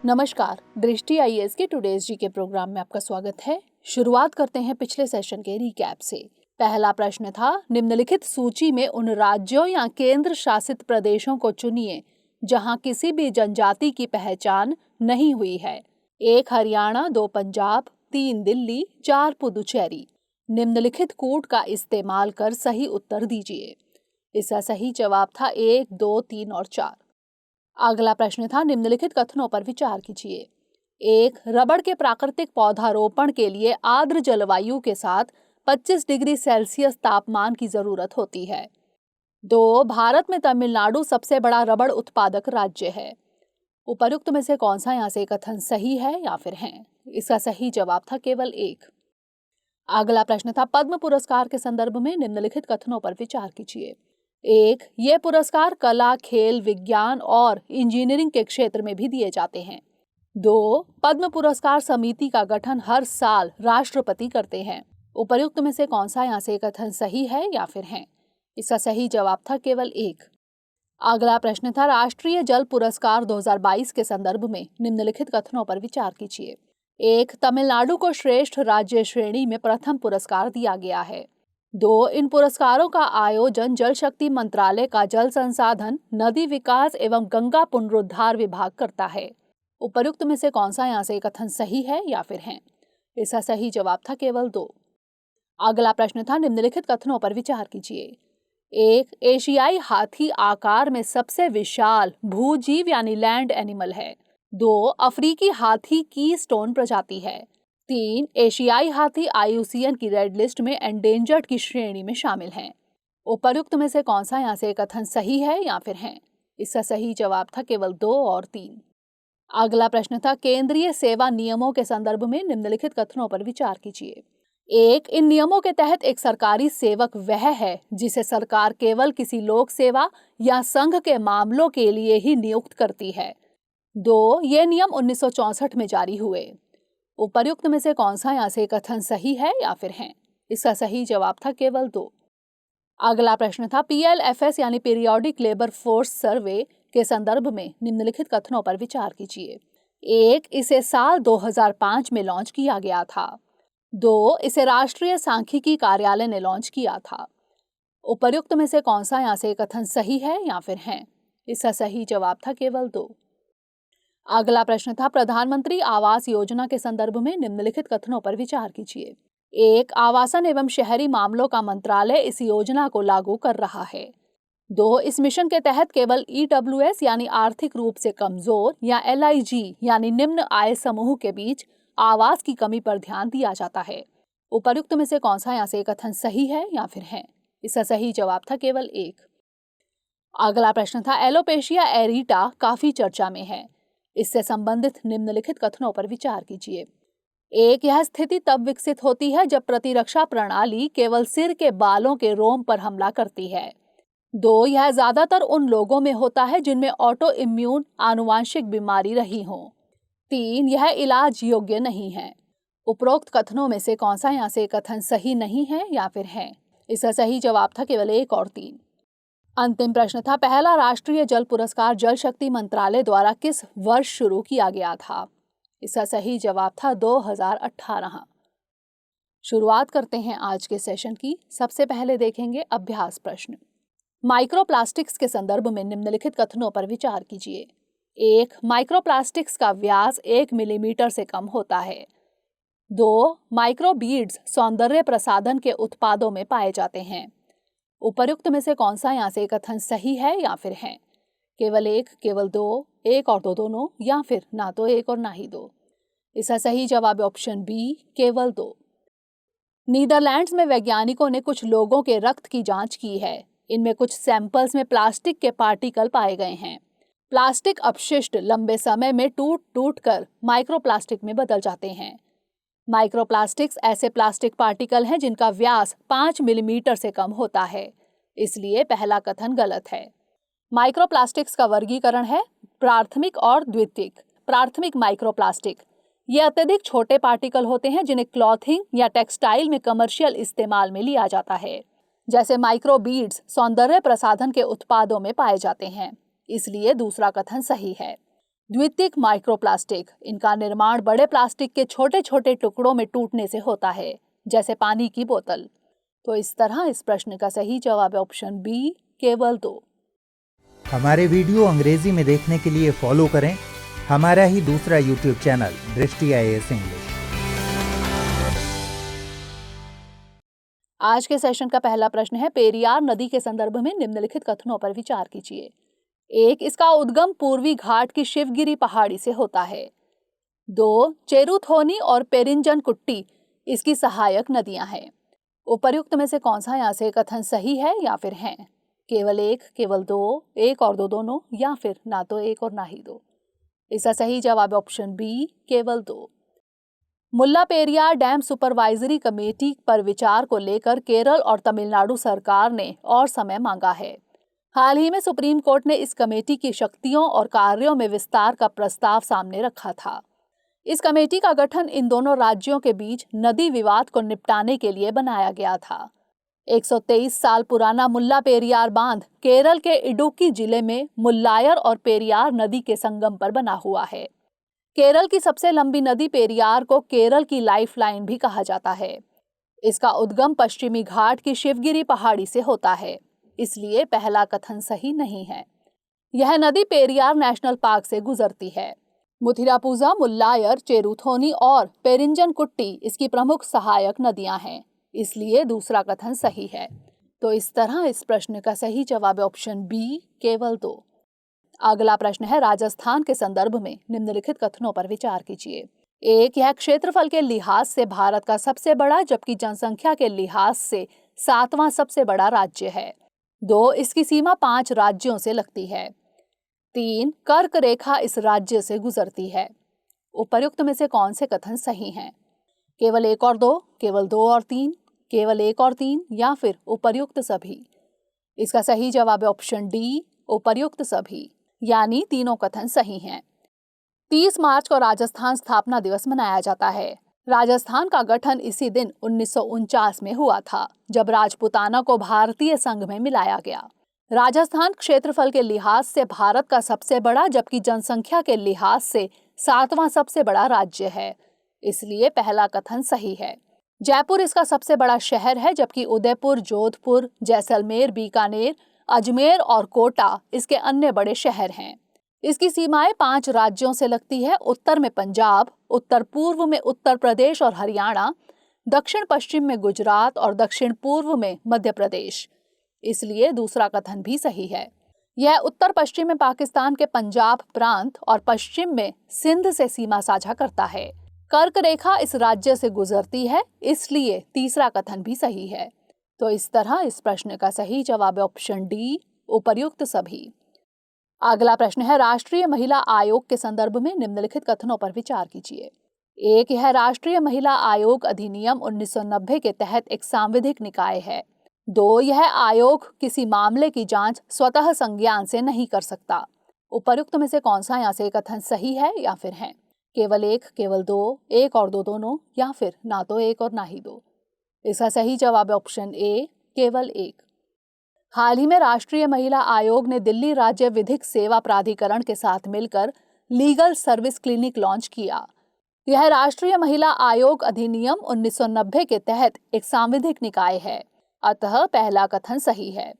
नमस्कार, दृष्टि आईएएस के टुडेज जी के प्रोग्राम में आपका स्वागत है। शुरुआत करते हैं पिछले सेशन के रिकैप से। पहला प्रश्न था, निम्नलिखित सूची में उन राज्यों या केंद्र शासित प्रदेशों को चुनिए जहां किसी भी जनजाति की पहचान नहीं हुई है। 1 हरियाणा, 2 पंजाब, 3 दिल्ली, 4 पुदुचेरी। निम्नलिखित कूट का इस्तेमाल कर सही उत्तर दीजिए। इसका सही जवाब था 1, 2, 3 और 4। अगला प्रश्न था, निम्नलिखित कथनों पर विचार कीजिए। 1. रबड़ के प्राकृतिक पौधारोपण के लिए आर्द्र जलवायु के साथ 25 डिग्री सेल्सियस तापमान की जरूरत होती है। 2. भारत में तमिलनाडु सबसे बड़ा रबड़ उत्पादक राज्य है। उपर्युक्त में से कौन सा यहाँ से कथन सही है या फिर है? इसका सही जवाब था केवल 1। अगला प्रश्न था, पद्म पुरस्कार के संदर्भ में निम्नलिखित कथनों पर विचार कीजिए। 1. ये पुरस्कार कला, खेल, विज्ञान और इंजीनियरिंग के क्षेत्र में भी दिए जाते हैं। 2. पद्म पुरस्कार समिति का गठन हर साल राष्ट्रपति करते हैं। उपर्युक्त में से कौन सा यहाँ से कथन सही है या फिर है? इसका सही जवाब था केवल 1। अगला प्रश्न था, राष्ट्रीय जल पुरस्कार 2022 के संदर्भ में निम्नलिखित कथनों पर विचार कीजिए। 1. तमिलनाडु को श्रेष्ठ राज्य श्रेणी में प्रथम पुरस्कार दिया गया है। 2. इन पुरस्कारों का आयोजन जल शक्ति मंत्रालय का जल संसाधन, नदी विकास एवं गंगा पुनरुद्धार विभाग करता है। उपर्युक्त में से कौन सा यहाँ से कथन सही है या फिर है? इसका सही जवाब था केवल 2। अगला प्रश्न था, निम्नलिखित कथनों पर विचार कीजिए। 1. एशियाई हाथी आकार में सबसे विशाल भूजीव यानी लैंड एनिमल है। 2. अफ्रीकी हाथी कीस्टोन प्रजाति है। 3. एशियाई हाथी IUCN की रेड लिस्ट में एंडेंजर्ड की श्रेणी में शामिल हैं। उपर्युक्त में से कौन सा यहाँ से कथन सही है या फिर है? इसका सही जवाब था केवल 2 और 3। अगला प्रश्न था, केंद्रीय सेवा नियमों के संदर्भ में निम्नलिखित कथनों पर विचार कीजिए। 1. इन नियमों के तहत एक सरकारी सेवक वह है जिसे सरकार केवल किसी लोक सेवा या संघ के मामलों के लिए ही नियुक्त करती है। 2. ये नियम 1964 में जारी हुए। उपर्युक्त में से कौन सा यहाँ से कथन सही है या फिर है? इसका सही जवाब था केवल 2। अगला प्रश्न था, PLFS यानी पीरियोडिक लेबर फोर्स सर्वे के संदर्भ में निम्नलिखित कथनों पर विचार कीजिए। 1. इसे साल 2005 में लॉन्च किया गया था। 2. इसे राष्ट्रीय सांख्यिकी कार्यालय ने लॉन्च किया था। उपर्युक्त में से कौन सा यहाँ से कथन सही है या फिर है? इसका सही जवाब था केवल 2। अगला प्रश्न था, प्रधानमंत्री आवास योजना के संदर्भ में निम्नलिखित कथनों पर विचार कीजिए। 1. आवासन एवं शहरी मामलों का मंत्रालय इस योजना को लागू कर रहा है। 2. इस मिशन के तहत केवल EWS यानी आर्थिक रूप से कमजोर या LIG यानी निम्न आय समूह के बीच आवास की कमी पर ध्यान दिया जाता है। उपर्युक्त में से कौन सा यहाँ से कथन सही है या फिर है? इसका सही जवाब था केवल 1। अगला प्रश्न था, एलोपेशिया एरिटा काफी चर्चा में है। इससे संबंधित निम्नलिखित कथनों पर विचार कीजिए। 1. यह स्थिति तब विकसित होती है जब प्रतिरक्षा प्रणाली केवल सिर के बालों के रोम पर हमला करती है। 2. यह ज्यादातर उन लोगों में होता है जिनमें ऑटो इम्यून आनुवांशिक बीमारी रही हो। 3. यह इलाज योग्य नहीं है। उपरोक्त कथनों में से कौन सा यहाँ से कथन सही नहीं है या फिर है? इसका सही जवाब था केवल 1 और 3। अंतिम प्रश्न था, पहला राष्ट्रीय जल पुरस्कार जल शक्ति मंत्रालय द्वारा किस वर्ष शुरू किया गया था? इसका सही जवाब था 2018। शुरुआत करते हैं आज के सेशन की। सबसे पहले देखेंगे अभ्यास प्रश्न। माइक्रोप्लास्टिक्स के संदर्भ में निम्नलिखित कथनों पर विचार कीजिए। 1. माइक्रोप्लास्टिक्स का व्यास 1 मिलीमीटर से कम होता है। 2. माइक्रोबीड्स सौंदर्य प्रसाधन के उत्पादों में पाए जाते हैं। उपर्युक्त में से कौन सा यहाँ से कथन सही है या फिर है? केवल 1, केवल 2, 1 और 2 दोनों, या फिर ना तो 1 और ना ही 2? इसका सही जवाब है ऑप्शन बी, केवल 2। नीदरलैंड्स में वैज्ञानिकों ने कुछ लोगों के रक्त की जांच की है। इनमें कुछ सैंपल्स में प्लास्टिक के पार्टिकल पाए गए हैं। प्लास्टिक अपशिष्ट लंबे समय में टूट टूट कर माइक्रोप्लास्टिक में बदल जाते हैं। माइक्रोप्लास्टिक्स ऐसे प्लास्टिक पार्टिकल हैं जिनका व्यास 5 मिलीमीटर से कम होता है, इसलिए पहला कथन गलत है। माइक्रोप्लास्टिक्स का वर्गीकरण है प्राथमिक और द्वितीयक। प्राथमिक माइक्रोप्लास्टिक ये अत्यधिक छोटे पार्टिकल होते हैं जिन्हें क्लॉथिंग या टेक्सटाइल में कमर्शियल इस्तेमाल में लिया जाता है। जैसे माइक्रोबीड्स सौंदर्य प्रसाधन के उत्पादों में पाए जाते हैं, इसलिए दूसरा कथन सही है। द्वितीयक माइक्रोप्लास्टिक, इनका निर्माण बड़े प्लास्टिक के छोटे छोटे टुकड़ों में टूटने से होता है, जैसे पानी की बोतल। तो इस तरह इस प्रश्न का सही जवाब है ऑप्शन बी, केवल 2। हमारे वीडियो अंग्रेजी में देखने के लिए फॉलो करें हमारा ही दूसरा यूट्यूब चैनल दृष्टि IAS इंग्लिश। आज के सेशन का पहला प्रश्न है, पेरियार नदी के संदर्भ में निम्नलिखित कथनों पर विचार कीजिए। 1. इसका उद्गम पूर्वी घाट की शिवगिरी पहाड़ी से होता है। 2. चेरुथोनी और पेरिंजनकुट्टी इसकी सहायक नदियां हैं। उपर्युक्त में से कौन सा यहाँ से कथन सही है या फिर है? केवल 1, केवल 2, 1 और 2 दोनों, या फिर ना तो 1 और ना ही 2? इसका सही जवाब ऑप्शन बी, केवल 2। मुल्ला पेरियार डैम सुपरवाइजरी कमेटी पर विचार को लेकर केरल और तमिलनाडु सरकार ने और समय मांगा है। हाल ही में सुप्रीम कोर्ट ने इस कमेटी की शक्तियों और कार्यों में विस्तार का प्रस्ताव सामने रखा था। इस कमेटी का गठन इन दोनों राज्यों के बीच नदी विवाद को निपटाने के लिए बनाया गया था। 123 साल पुराना मुल्ला पेरियार बांध केरल के इडुक्की जिले में मुल्लायर और पेरियार नदी के संगम पर बना हुआ है। केरल की सबसे लंबी नदी पेरियार को केरल की लाइफलाइन भी कहा जाता है। इसका उद्गम पश्चिमी घाट की शिवगिरी पहाड़ी से होता है, इसलिए पहला कथन सही नहीं है। यह नदी पेरियार नेशनल पार्क से गुजरती है। मुथिरापुझा, मुल्लायर, चेरुथोनी और पेरिंजनकुट्टी इसकी प्रमुख सहायक नदियां हैं, इसलिए दूसरा कथन सही है। तो इस तरह इस प्रश्न का सही जवाब है ऑप्शन बी, केवल 2। अगला प्रश्न है, राजस्थान के संदर्भ में निम्नलिखित कथनों पर विचार कीजिए। 1. यह क्षेत्रफल के लिहाज से भारत का सबसे बड़ा जबकि जनसंख्या के लिहाज से 7वां सबसे बड़ा राज्य है। 2. इसकी सीमा 5 राज्यों से लगती है। 3. कर्क रेखा इस राज्य से गुजरती है। उपर्युक्त में से कौन से कथन सही हैं? केवल 1 और 2, केवल 2 और 3, केवल 1 और 3, या फिर उपर्युक्त सभी? इसका सही जवाब है ऑप्शन डी, उपर्युक्त सभी, यानी तीनों कथन सही हैं। 30 मार्च को राजस्थान स्थापना दिवस मनाया जाता है। राजस्थान का गठन इसी दिन 1949 में हुआ था, जब राजपूताना को भारतीय संघ में मिलाया गया। राजस्थान क्षेत्रफल के लिहाज से भारत का सबसे बड़ा जबकि जनसंख्या के लिहाज से 7वां सबसे बड़ा राज्य है, इसलिए पहला कथन सही है। जयपुर इसका सबसे बड़ा शहर है, जबकि उदयपुर, जोधपुर, जैसलमेर, बीकानेर, अजमेर और कोटा इसके अन्य बड़े शहर हैं। इसकी सीमाएं 5 राज्यों से लगती है। उत्तर में पंजाब, उत्तर पूर्व में उत्तर प्रदेश और हरियाणा, दक्षिण पश्चिम में गुजरात और दक्षिण पूर्व में मध्य प्रदेश, इसलिए दूसरा कथन भी सही है। यह उत्तर पश्चिम में पाकिस्तान के पंजाब प्रांत और पश्चिम में सिंध से सीमा साझा करता है। कर्क रेखा इस राज्य से गुजरती है, इसलिए तीसरा कथन भी सही है। तो इस तरह इस प्रश्न का सही जवाब है ऑप्शन डी, उपर्युक्त सभी। अगला प्रश्न है, राष्ट्रीय महिला आयोग के संदर्भ में निम्नलिखित कथनों पर विचार कीजिए। 1. यह राष्ट्रीय महिला आयोग अधिनियम 1990 के तहत एक सांविधिक निकाय है। 2. यह आयोग किसी मामले की जांच स्वतः संज्ञान से नहीं कर सकता। उपर्युक्त में से कौन सा यहाँ से कथन सही है या फिर है? केवल 1, केवल 2, 1 और 2 दोनों, या फिर ना तो 1 और ना ही 2? इसका सही जवाब है ऑप्शन ए, केवल 1। हाल ही में राष्ट्रीय महिला आयोग ने दिल्ली राज्य विधिक सेवा प्राधिकरण के साथ मिलकर लीगल सर्विस क्लिनिक लॉन्च किया। यह राष्ट्रीय महिला आयोग अधिनियम 1990 के तहत एक सांविधिक निकाय है, अतः पहला कथन सही है।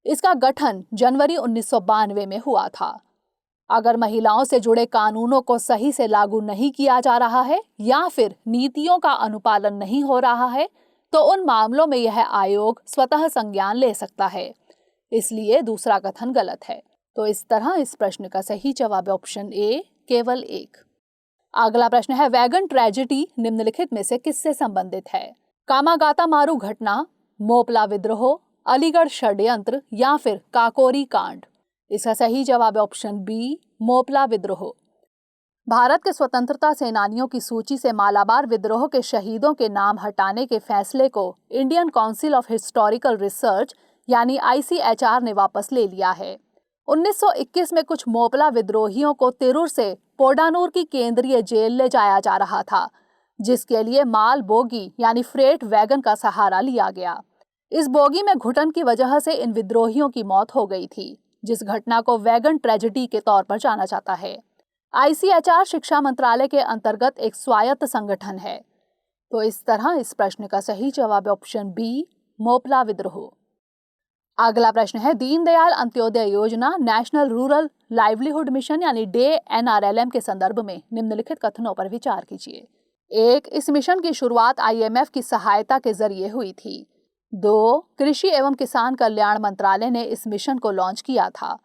इसका गठन जनवरी 1992 में हुआ था। अगर महिलाओं से जुड़े कानूनों को सही से लागू नहीं किया जा रहा है या फिर नीतियों का अनुपालन नहीं हो रहा है, तो उन मामलों में यह आयोग स्वतः संज्ञान ले सकता है, इसलिए दूसरा कथन गलत है। तो इस तरह इस प्रश्न का सही जवाब है ऑप्शन ए, केवल 1। अगला प्रश्न है, वैगन ट्रेजेडी निम्नलिखित में से किससे संबंधित है? कामागाता मारू घटना, मोपला विद्रोह, अलीगढ़ षड्यंत्र, या फिर काकोरी कांड? इसका सही जवाब है ऑप्शन बी, मोपला विद्रोह। भारत के स्वतंत्रता सेनानियों की सूची से मालाबार विद्रोह के शहीदों के नाम हटाने के फैसले को Indian council of historical research यानी ICHR ने वापस ले लिया है। 1921 में कुछ मोपला विद्रोहियों को तिरूर से पोडानूर की केंद्रीय जेल ले जाया जा रहा था, जिसके लिए माल बोगी यानी फ्रेट वैगन का सहारा लिया गया। इस बोगी में घुटन की वजह से इन विद्रोहियों की मौत हो गई थी, जिस घटना को वैगन ट्रेजेडी के तौर पर जाना जाता है। ICHR शिक्षा मंत्रालय के अंतर्गत एक स्वायत्त संगठन है। तो इस तरह इस प्रश्न का सही जवाब है ऑप्शन बी, मोपला विद्रोह। अगला प्रश्न है, दीनदयाल अंत्योदय योजना नेशनल रूरल लाइवलीहुड मिशन यानी डे NRLM के संदर्भ में निम्नलिखित कथनों पर विचार कीजिए। 1. इस मिशन की शुरुआत IMF की सहायता के जरिए हुई थी। 2. कृषि एवं किसान कल्याण मंत्रालय ने इस मिशन को लॉन्च किया था।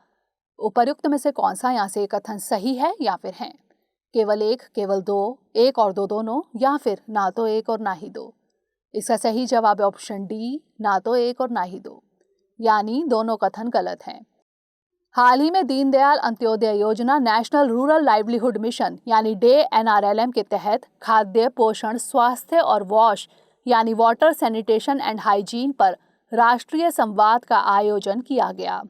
उपर्युक्त में से कौन सा यहाँ से कथन सही है या फिर है? केवल एक, केवल दो, एक और दो दोनों, या फिर ना तो एक और ना ही दो। इसका सही जवाब है ऑप्शन डी, ना तो एक और ना ही दो, यानी दोनों कथन गलत हैं। हाल ही में दीनदयाल अंत्योदय योजना नेशनल रूरल लाइवलीहुड मिशन यानी डे NRLM के तहत खाद्य, पोषण, स्वास्थ्य और वॉश यानी वाटर सैनिटेशन एंड हाइजीन पर राष्ट्रीय संवाद का आयोजन किया गया।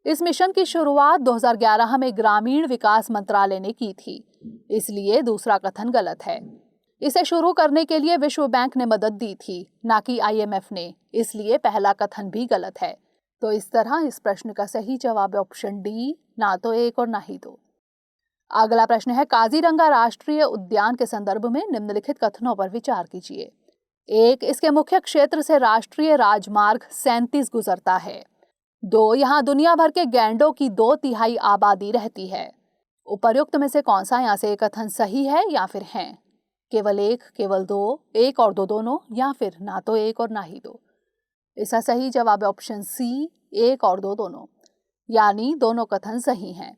इस मिशन की शुरुआत 2011 में ग्रामीण विकास मंत्रालय ने की थी, इसलिए दूसरा कथन गलत है। इसे शुरू करने के लिए विश्व बैंक ने मदद दी थी, ना कि IMF ने, इसलिए पहला कथन भी गलत है। तो इस तरह इस प्रश्न का सही जवाब है ऑप्शन डी, ना तो एक और ना ही दो। अगला प्रश्न है, काजीरंगा राष्ट्रीय उद्यान के संदर्भ में निम्नलिखित कथनों पर विचार कीजिए। 1. इसके मुख्य क्षेत्र से राष्ट्रीय राजमार्ग 37 गुजरता है। 2. यहाँ दुनिया भर के गैंडों की 2/3 आबादी रहती है। उपर्युक्त में से कौन सा यहाँ से कथन सही है या फिर है? केवल एक, केवल दो, एक और दो दोनों, या फिर ना तो एक और ना ही दो। इसका सही जवाब है ऑप्शन सी, एक और दो दोनों, यानी दोनों कथन सही हैं।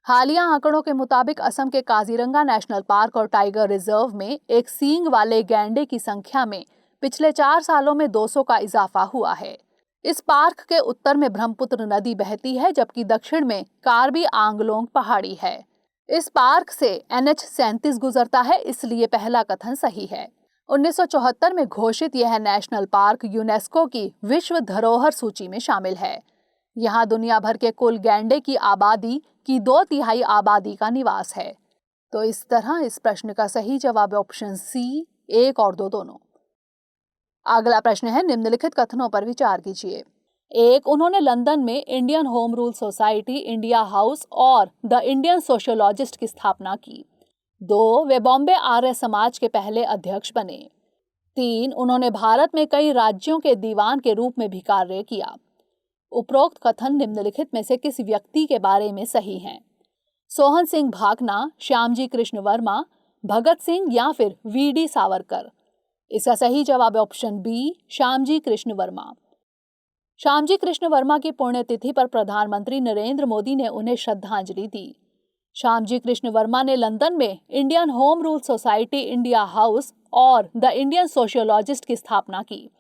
हालिया आंकड़ों के मुताबिक असम के काजीरंगा नेशनल पार्क और टाइगर रिजर्व में एक सींग वाले गैंडे की संख्या में पिछले 4 सालों में 200 का इजाफा हुआ है। इस पार्क के उत्तर में ब्रह्मपुत्र नदी बहती है, जबकि दक्षिण में कार्बी आंगलोंग पहाड़ी है। इस पार्क से NH 37 गुजरता है, इसलिए पहला कथन सही है। 1974 में घोषित यह नेशनल पार्क यूनेस्को की विश्व धरोहर सूची में शामिल है। यहाँ दुनिया भर के कुल गैंडे की आबादी की 2/3 आबादी का निवास है। तो इस तरह इस प्रश्न का सही जवाब है ऑप्शन सी, एक और दो दोनों। अगला प्रश्न है, निम्नलिखित कथनों पर विचार कीजिए। 1. उन्होंने लंदन में Indian home rule society, India house और द इंडियन सोशियोलॉजिस्ट की स्थापना की। 2. वे बॉम्बे आर्य समाज के पहले अध्यक्ष बने। 3. उन्होंने भारत में कई राज्यों के दीवान के रूप में भी कार्य किया। उपरोक्त कथन निम्नलिखित में से किस व्यक्ति के बारे में सही हैं? सोहन सिंह भाकना, श्यामजी कृष्ण वर्मा, भगत सिंह या फिर VD सावरकर। इसका सही जवाब है ऑप्शन बी, श्यामजी कृष्ण वर्मा। श्यामजी कृष्ण वर्मा की पुण्यतिथि पर प्रधानमंत्री नरेंद्र मोदी ने उन्हें श्रद्धांजलि दी। श्यामजी कृष्ण वर्मा ने लंदन में Indian home rule society, India house और द इंडियन सोशियोलॉजिस्ट की स्थापना की।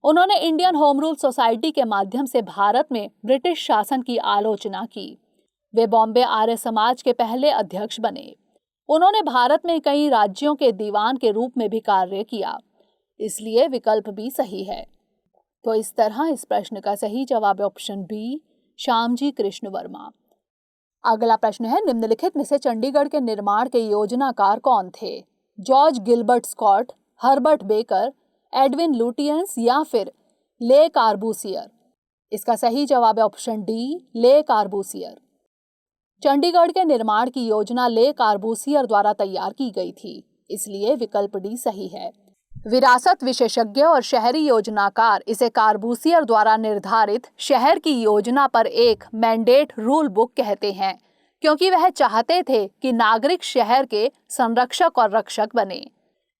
उन्होंने इंडियन होम रूल सोसाइटी के माध्यम से भारत में ब्रिटिश शासन की आलोचना की। वे बॉम्बे आर्य समाज के पहले अध्यक्ष बने। उन्होंने भारत में कई राज्यों के दीवान के रूप में भी कार्य किया, इसलिए विकल्प भी सही है। तो इस तरह इस प्रश्न का सही जवाब है ऑप्शन बी, श्यामजी कृष्ण वर्मा। अगला प्रश्न है, निम्नलिखित में से चंडीगढ़ के निर्माण के योजनाकार कौन थे? George Gilbert Scott, Herbert Baker, Edwin Lutyens या फिर ले कार्बूसियर। इसका सही जवाब है ऑप्शन डी, ले कार्बूसियर। चंडीगढ़ के निर्माण की योजना ले कार्बूसियर द्वारा तैयार की गई थी, इसलिए विकल्प डी सही है। विरासत विशेषज्ञ और शहरी योजनाकार इसे कार्बूसियर द्वारा निर्धारित शहर की योजना पर एक मैंडेट रूल बुक कहते हैं, क्योंकि वह चाहते थे कि नागरिक शहर के संरक्षक और रक्षक बने।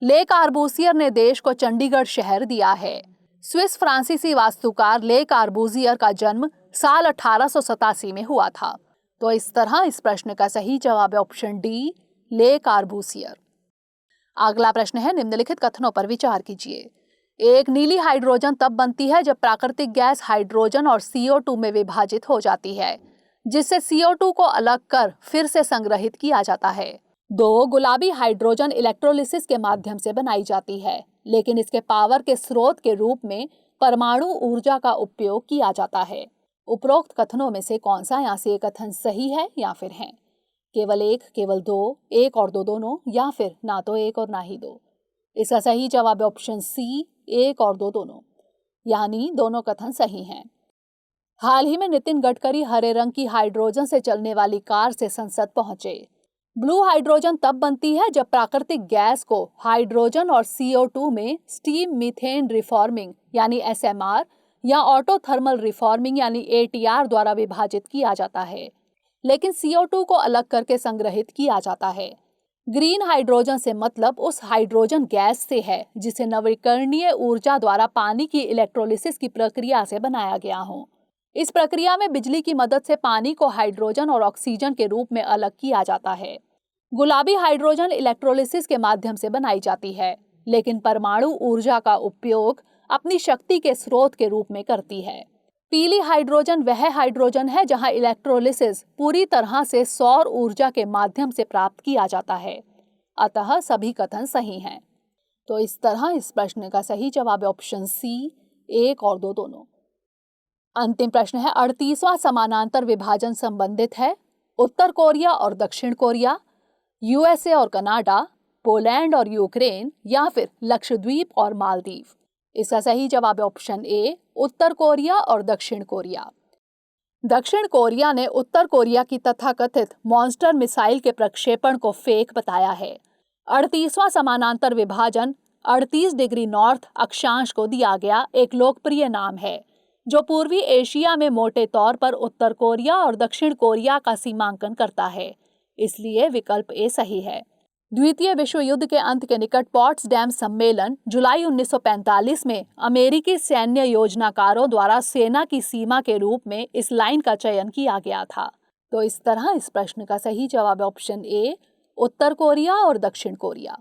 ले कार्बूसियर ने देश को चंडीगढ़ शहर दिया है। स्विस फ्रांसीसी वास्तुकार ले कार्बूसियर का जन्म साल 1887 में हुआ था। तो इस तरह इस प्रश्न का सही जवाब है ऑप्शन डी, ले कार्बूसियर। अगला प्रश्न है, निम्नलिखित कथनों पर विचार कीजिए। एक नीली हाइड्रोजन तब बनती है जब प्राकृतिक गैस हाइड्रोजन और CO2 में विभाजित हो जाती है, जिससे CO2 को अलग कर फिर से संग्रहित किया जाता है। 2. गुलाबी हाइड्रोजन इलेक्ट्रोलिसिस के माध्यम से बनाई जाती है, लेकिन इसके पावर के स्रोत के रूप में परमाणु ऊर्जा का उपयोग किया जाता है। उपरोक्त कथनों में से कौन सा यहाँ से कथन सही है या फिर है? केवल एक, केवल दो, एक और दो दोनों, या फिर ना तो एक और ना ही दो। इसका सही जवाब है ऑप्शन सी, एक और दो दोनों, यानी दोनों कथन सही हैं। हाल ही में नितिन गडकरी हरे रंग की हाइड्रोजन से चलने वाली कार से संसद पहुंचे। ब्लू हाइड्रोजन तब बनती है जब प्राकृतिक गैस को हाइड्रोजन और CO2 में स्टीम मीथेन रिफॉर्मिंग यानी SMR या ऑटोथर्मल रिफॉर्मिंग यानी ATR द्वारा विभाजित किया जाता है, लेकिन CO2 को अलग करके संग्रहित किया जाता है। ग्रीन हाइड्रोजन से मतलब उस हाइड्रोजन गैस से है जिसे नवीकरणीय ऊर्जा द्वारा पानी की इलेक्ट्रोलिसिस की प्रक्रिया से बनाया गया हो। इस प्रक्रिया में बिजली की मदद से पानी को हाइड्रोजन और ऑक्सीजन के रूप में अलग किया जाता है। गुलाबी हाइड्रोजन इलेक्ट्रोलिसिस के माध्यम से बनाई जाती है, लेकिन परमाणु ऊर्जा का उपयोग अपनी शक्ति के स्रोत के रूप में करती है। पीली हाइड्रोजन वह हाइड्रोजन है जहां इलेक्ट्रोलिसिस पूरी तरह से सौर ऊर्जा के माध्यम से प्राप्त किया जाता है। अतः सभी कथन सही हैं। तो इस तरह इस प्रश्न का सही जवाब है ऑप्शन सी, 1 और 2 दोनों। अंतिम प्रश्न है 38वां समानांतर विभाजन संबंधित है उत्तर कोरिया और दक्षिण कोरिया, USA और कनाडा, पोलैंड और यूक्रेन या फिर लक्षद्वीप और मालदीव। इसका सही जवाब है ऑप्शन ए, उत्तर कोरिया और दक्षिण कोरिया। दक्षिण कोरिया ने उत्तर कोरिया की तथाकथित मॉन्स्टर मिसाइल के प्रक्षेपण को फेक बताया है। 38वां समानांतर विभाजन 38 डिग्री नॉर्थ अक्षांश को दिया गया एक लोकप्रिय नाम है जो पूर्वी एशिया में मोटे तौर पर उत्तर कोरिया और दक्षिण कोरिया का सीमांकन करता है, इसलिए विकल्प ए सही है। द्वितीय विश्व युद्ध के अंत के निकट पॉट्सडैम सम्मेलन जुलाई 1945 में अमेरिकी सैन्य योजनाकारों द्वारा सेना की सीमा के रूप में इस लाइन का चयन किया गया था। तो इस तरह इस प्रश्न का सही जवाब है ऑप्शन ए, उत्तर कोरिया और दक्षिण कोरिया।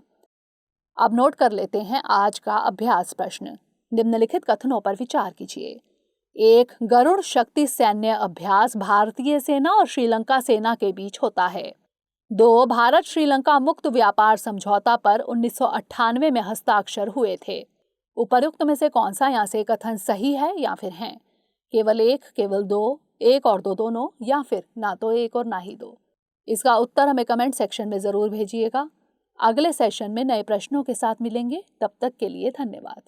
अब नोट कर लेते हैं आज का अभ्यास प्रश्न। निम्नलिखित कथनों पर विचार कीजिए। 1. गरुड़ शक्ति सैन्य अभ्यास भारतीय सेना और श्रीलंका सेना के बीच होता है। 2. भारत श्रीलंका मुक्त व्यापार समझौता पर 1998 में हस्ताक्षर हुए थे। उपर्युक्त में से कौन सा यहाँ से कथन सही है या फिर हैं? केवल 1, केवल 2, 1 और 2 दोनों या फिर ना तो 1 और ना ही 2? इसका उत्तर हमें कमेंट सेक्शन में जरूर भेजिएगा। अगले सेशन में नए प्रश्नों के साथ मिलेंगे। तब तक के लिए धन्यवाद।